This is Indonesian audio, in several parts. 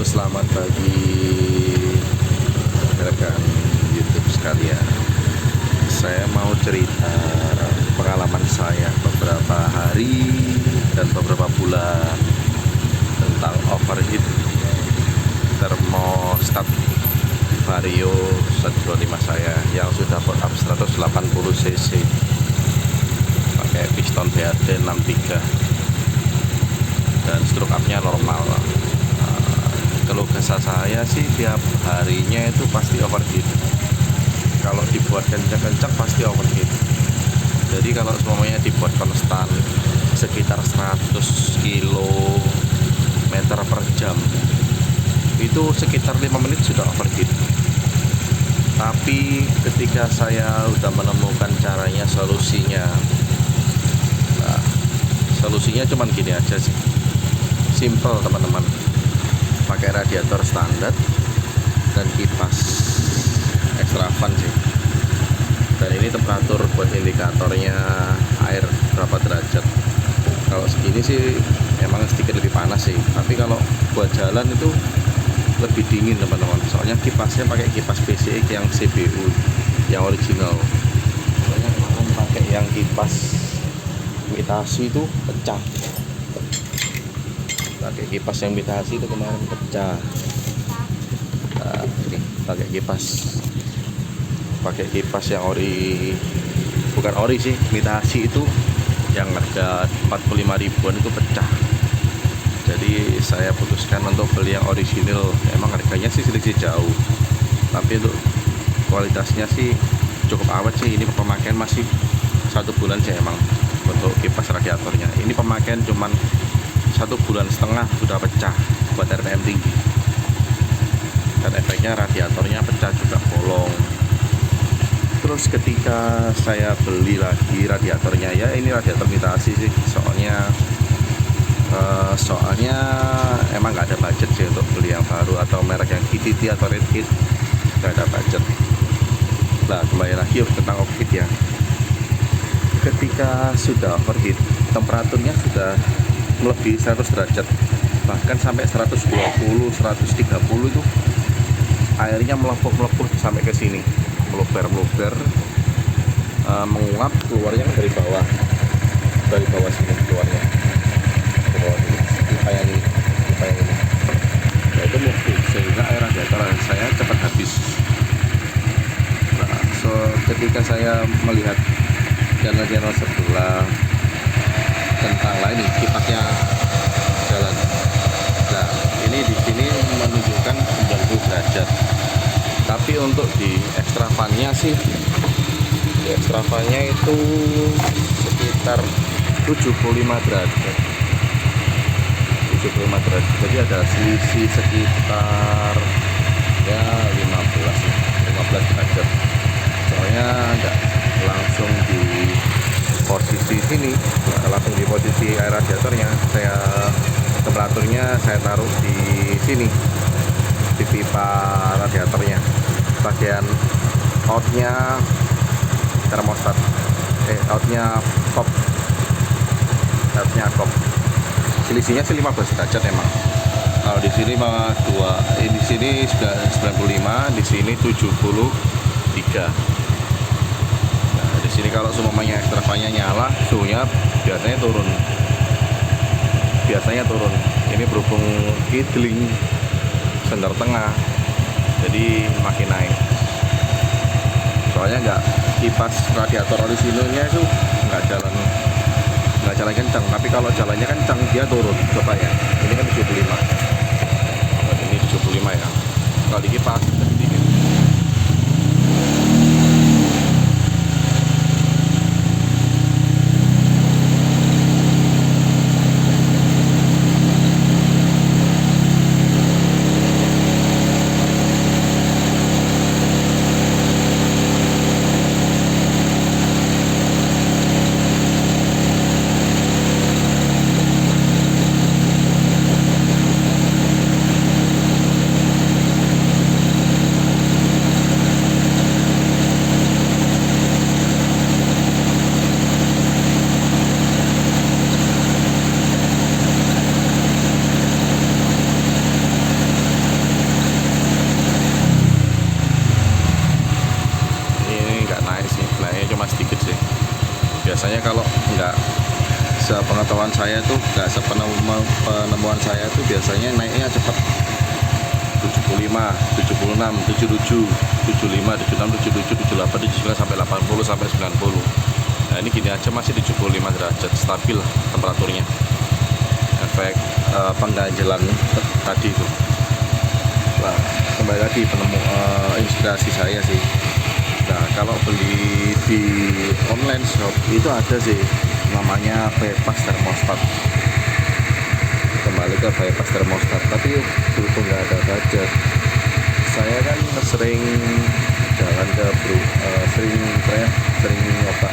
Selamat pagi rekan YouTube sekalian. Saya mau cerita pengalaman saya beberapa hari dan beberapa bulan tentang overheat termostat Vario 125 saya yang sudah port up 180 cc pakai piston BRD 63 dan stroke up-nya normal. Kalau kesah saya sih tiap harinya itu pasti overheat. Kalau dibuat kencang-kencang pasti overheat. Jadi kalau semuanya dibuat konstan sekitar 100 km per jam, itu sekitar 5 menit sudah overheat. Tapi ketika saya udah menemukan caranya, solusinya, nah, solusinya cuman gini aja sih, simple teman-teman. Pakai radiator standar dan kipas extra fan sih. Dan ini temperatur buat indikatornya air berapa derajat. Kalau segini sih emang sedikit lebih panas sih, tapi kalau buat jalan itu lebih dingin teman-teman. Soalnya kipasnya pakai kipas PCX yang CBU yang original. Soalnya kemarin pakai yang kipas imitasi itu pecah. Pakai kipas yang imitasi itu kemarin pecah. Nah, ini pakai kipas yang bukan ori sih, imitasi itu yang harga 45 ribuan itu pecah. Jadi saya putuskan untuk beli yang original. Emang harganya sih sedikit jauh, tapi untuk kualitasnya sih cukup awet sih. Ini pemakaian masih 1 bulan sih emang untuk kipas radiatornya. Ini pemakaian cuman 1,5 bulan sudah pecah buat RPM tinggi, dan efeknya radiatornya pecah juga, bolong. Terus ketika saya beli lagi radiatornya, ya ini radiator imitasi sih, soalnya emang nggak ada budget sih untuk beli yang baru atau merek yang KTT atau Red Kit, nggak ada budget. Nah, kembali lagi tentang overheat ya. Ketika sudah overheat, temperaturnya sudah melebihi 100 derajat, bahkan sampai 120, 130 itu airnya melepuh sampai ke sini, meluber, menguap, keluarnya dari bawah sini keluarnya, ke bawah ini, pipa yang ini. Nah, itu melupuh sehingga air radiator saya cepat habis. Nah, ketika saya melihat channel sebelah tentang lain nih, kipasnya jalan. Nah, ini di sini menunjukkan 90 derajat. Tapi untuk di extra fan-nya sih, di extra fan-nya itu sekitar 75 derajat. 75 derajat. Jadi ada selisih sekitar ya 15 derajat. Soalnya enggak langsung di posisi sini, langsung di posisi air radiatornya, temperaturnya saya taruh di sini, di pipa radiatornya, bagian outnya termostat, outnya kop, selisihnya sih 15 derajat emang. Kalau di sini di sini 95, di sini 73. Di sini kalau semuanya extra fan-nya nyala, suhunya biasanya turun. Ini berhubung idling sender tengah, jadi makin naik. Soalnya kipas radiator originalnya itu nggak jalan kencang, tapi kalau jalannya kencang dia turun. Coba ya, ini kan 75, ini 75 ya. Kalau di kipas sedikit. pemantauan saya tuh nggak penemuan saya tuh biasanya naiknya cepat. 75, 76, 77, 75, 76, 77, 78, 79 sampai 80 sampai 90. Nah ini gini aja masih di 75 derajat, stabil temperaturnya. Efek pengganjelan tadi itu. Nah, kembali lagi inspirasi saya sih. Nah kalau beli di online shop itu ada sih namanya bypass thermostat. Kembali ke bypass thermostat, tapi berhubung nggak ada budget, saya kan sering jalan ke sering nyoba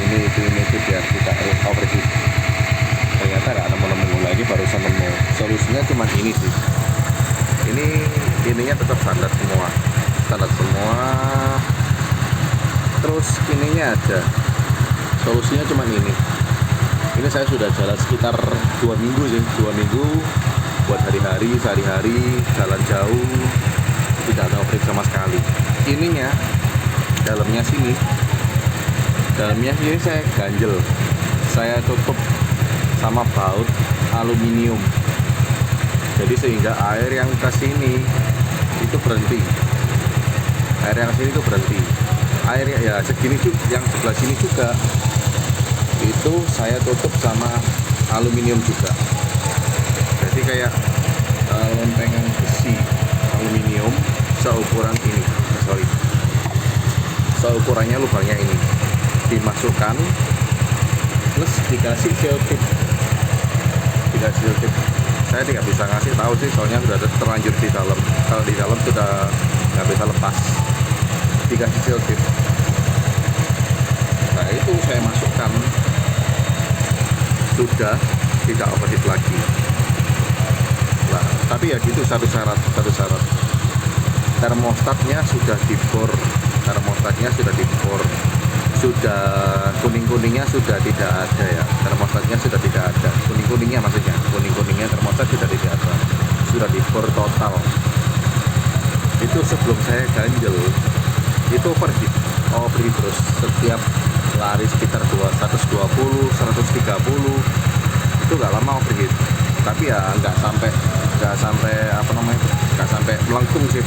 ini itu biar kita overheat. Ternyata nggak nemu lagi, barusan nemu solusinya cuma ini sih. Ininya tetap standar semua, terus ininya ada solusinya cuma ini saya sudah jalan sekitar 2 minggu sih, 2 minggu buat sehari-hari jalan jauh, tidak ada overheat sama sekali. Ininya dalamnya sini saya ganjel, saya tutup sama baut aluminium, jadi sehingga air yang ke sini itu berhenti, air ya segini juga, yang sebelah sini juga itu saya tutup sama aluminium juga. Jadi kayak lempengan besi aluminium seukurannya lubangnya ini dimasukkan, plus dikasih seal tip. Saya tidak bisa ngasih tahu sih, soalnya sudah terlanjur di dalam. Kalau di dalam sudah nggak bisa lepas, dikasih seal tip. Nah itu saya masukkan, sudah tidak overheat lagi. Nah, tapi ya gitu, satu syarat. Termostatnya sudah dibor, sudah kuning-kuningnya sudah tidak ada ya. Termostatnya sudah tidak ada. Kuning-kuningnya termostat sudah tidak ada. Sudah dibor total. Itu sebelum saya ganjel, itu overheat terus setiap lari sekitar 120, 130 itu nggak lama overheat. Tapi ya nggak sampai melengkung sih,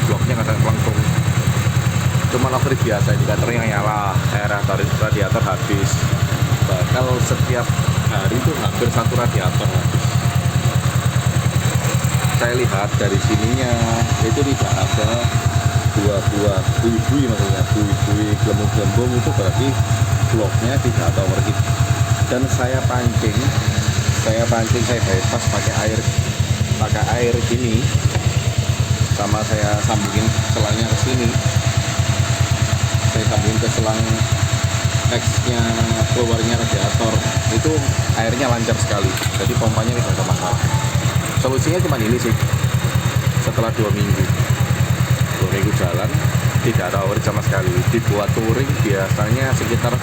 bloknya nggak sampai melengkung, cuma overheat biasa. Indikatornya nyala, air radiator habis. Bakal setiap hari itu hampir 1 radiator habis. Saya lihat dari sininya itu tidak ada buah-buah bui-bui, maksudnya bui-bui gelembung-gelembung, itu berarti bloknya tidak ada overheat. Dan saya pancing, saya bypass pakai air gini, sama saya sambungin selangnya ke sini, saya sambungin ke selang X-nya keluarnya radiator, itu airnya lancar sekali, jadi pompanya tidak ada masalah. Solusinya cuma ini sih. Setelah 2 minggu jalan tidak ada overheat sama sekali. Dibuat touring biasanya sekitar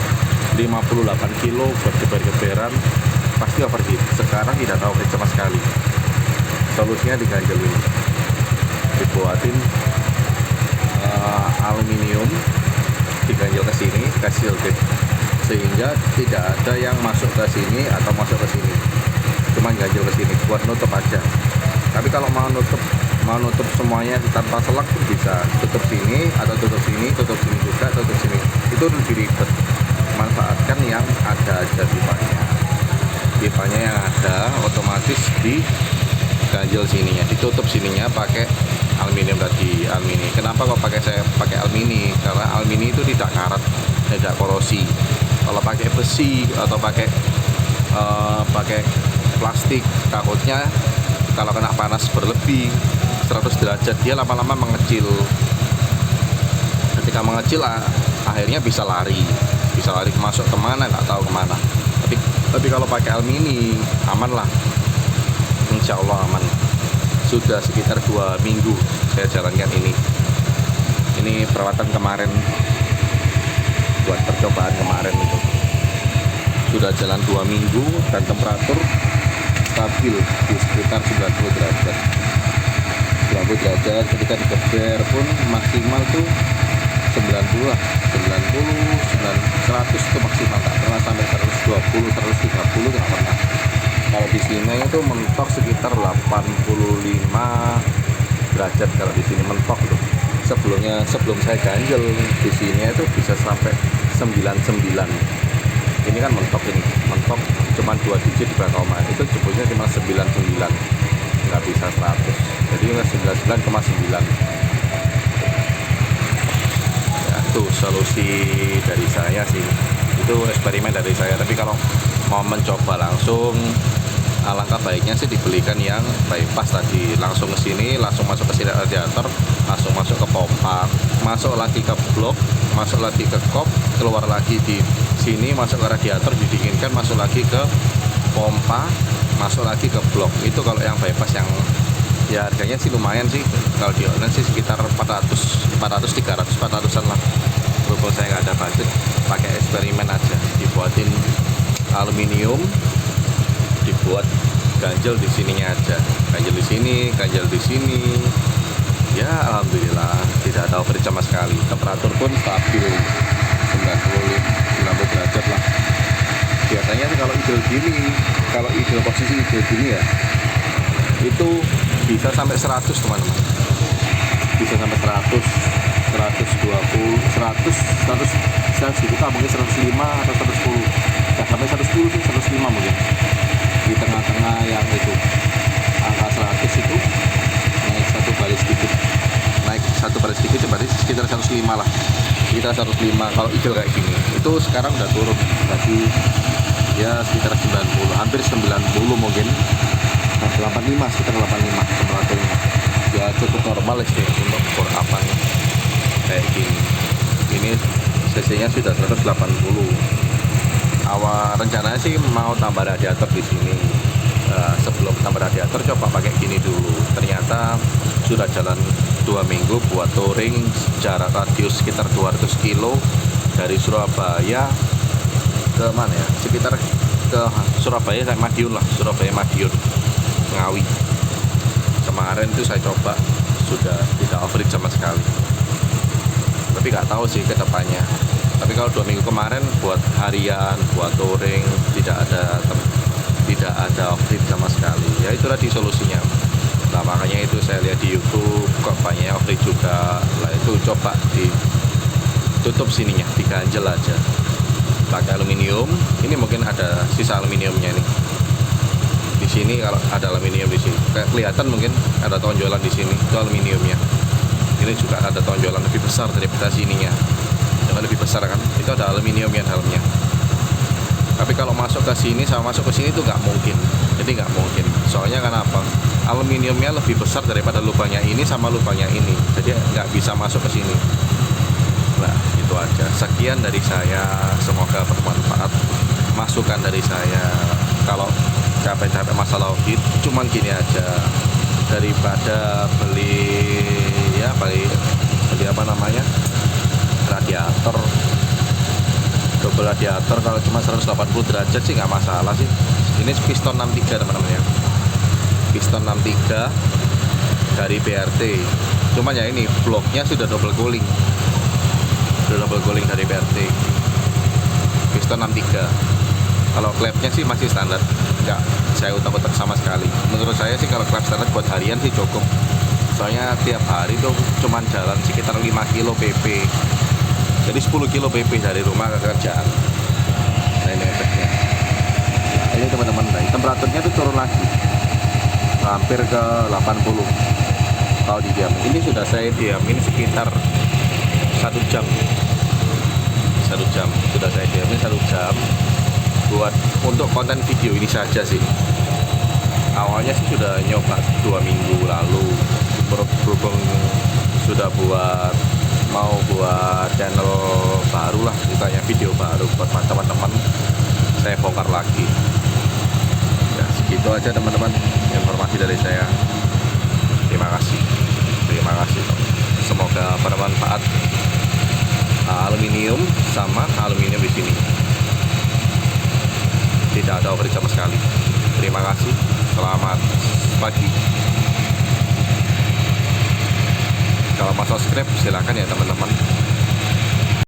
58 kilo buat geber-geberan pasti overheat. Sekarang tidak ada overheat sama sekali. Solusinya diganjel ini, dibuatin aluminium, diganjel ke sini, kasih seal tip, sehingga tidak ada yang masuk ke sini atau masuk ke sini, cuma ganjel ke sini buat nutup aja. Tapi kalau mau nutup semuanya tanpa selak pun bisa, tutup sini atau tutup sini juga, tutup sini, itu lebih ribet. Manfaatkan yang ada aja pipanya yang ada, otomatis di ganjel sininya, ditutup sininya pakai aluminium tadi. Kenapa kok saya pakai aluminium? Karena aluminium itu tidak karat, tidak korosi. Kalau pakai besi atau pakai plastik, takutnya kalau kena panas berlebih 100 derajat dia lama-lama mengecil. Ketika mengecil akhirnya bisa lari masuk kemana, nggak tahu kemana. Tapi kalau pakai aluminium aman lah, insya Allah aman. Sudah sekitar 2 minggu saya jalankan ini perawatan kemarin, buat percobaan kemarin itu. Sudah jalan 2 minggu dan temperatur stabil di sekitar 90 derajat. Ketika digeber pun maksimal tuh 90 lah, 100 itu maksimal, tak pernah sampai 120, 130 nggak pernah. Kalau di sini itu mentok sekitar 85 derajat kalau di sini mentok tuh. Sebelum saya ganjel di sini itu bisa sampai 99. Ini kan mentok, ini mentok cuma 2 digit di Bakoma, itu jebulnya cuma 99, nggak bisa 100, jadi 99,9. Ya itu solusi dari saya sih, itu eksperimen dari saya. Tapi kalau mau mencoba langsung, alangkah baiknya sih dibelikan yang bypass tadi, langsung ke sini, langsung masuk ke sini radiator, langsung masuk ke pompa, masuk lagi ke blok, masuk lagi ke kop, keluar lagi di sini, masuk ke radiator, didinginkan, masuk lagi ke pompa, masuk lagi ke blok. Itu kalau yang bypass, yang ya harganya sih lumayan sih, kalau di online sih sekitar 400, 400-400an lah. Berhubung saya nggak ada budget, pakai eksperimen aja, dibuatin aluminium, dibuat ganjel di sininya aja, ganjel di sini, ganjel di sini. Ya alhamdulillah tidak ada overheat sama sekali. Temperatur pun stabil 90 derajat lah. Biasanya sih kalau idle gini, kalau idle posisi idle gini ya, itu bisa sampai 100 teman-teman. Bisa sampai 100, 120, 100 dibuka mungkin 105 atau 110. Nggak sampai 110 sih, 105 mungkin. Di tengah-tengah yang itu angka 100 itu naik satu baris sedikit berarti sekitar 105 lah, sekitar 105 kalau idle kayak gini. Itu sekarang udah turun tadi ya sekitar 90, hampir 90 mungkin, 85, sekitar 85 temperaturnya. Ya cukup normal sih untuk bor apan kayak gini. Ini cc nya sudah 180. Awal rencananya sih mau tambah radiator di sini. Sebelum tambah radiator coba pakai gini dulu. Ternyata sudah jalan 2 minggu buat touring jarak radius sekitar 200 kilo dari Surabaya ke mana ya? Sekitar ke Surabaya sampai Madiun lah, Surabaya Madiun Ngawi. Kemarin itu saya coba sudah tidak overheat sama sekali. Tapi nggak tahu sih ke depannya. Tapi kalau 2 minggu kemarin buat harian, buat touring tidak ada overheat sama sekali. Ya itulah di solusinya. Nah makanya itu saya lihat di YouTube kok banyak overheat juga. Lah itu coba ditutup sininya, diganjel aja pakai aluminium. Ini mungkin ada sisa aluminiumnya nih. Di sini kalau ada aluminium di sini, kayak kelihatan mungkin ada tonjolan di sini, itu aluminiumnya. Ini juga ada tonjolan lebih besar daripada sininya. Lebih besar kan, itu ada aluminiumnya dalamnya. Tapi kalau masuk ke sini sama masuk ke sini itu nggak mungkin, jadi nggak mungkin. Soalnya kenapa? Aluminiumnya lebih besar daripada lubangnya ini sama lubangnya ini, jadi nggak bisa masuk ke sini. Nah itu aja. Sekian dari saya, semoga bermanfaat. Masukan dari saya, kalau capek-capek masalah overheat, cuman gini aja, daripada beli apa namanya, radiator, double radiator, kalau cuma 180 derajat sih nggak masalah sih. Ini piston 63 teman-teman ya, piston 63 dari BRT. Cuman ya ini bloknya sudah double cooling dari BRT, piston 63. Kalau klepnya sih masih standar, nggak saya utak-utak sama sekali. Menurut saya sih kalau klep standar buat harian sih cukup. Soalnya tiap hari tuh cuman jalan sekitar 5 kilo PP. Jadi 10 kilo PP dari rumah ke kerjaan. Nah ini efeknya. Nah, ini teman-teman, temperaturnya tuh turun lagi, hampir ke 80 kalau didiam. Ini sudah saya diamin sekitar 1 jam. 1 jam sudah saya diamin 1 jam buat untuk konten video ini saja sih. Awalnya sih sudah nyoba 2 minggu lalu, berhubung sudah mau buat channel baru lah, ditanya video baru buat teman-teman, saya bongkar lagi. Ya segitu aja teman-teman informasi dari saya. Terima kasih. Semoga bermanfaat. Aluminium sama aluminium di sini tidak ada overheat sama sekali. Terima kasih. Selamat pagi. Kalau mau subscribe silahkan ya teman-teman.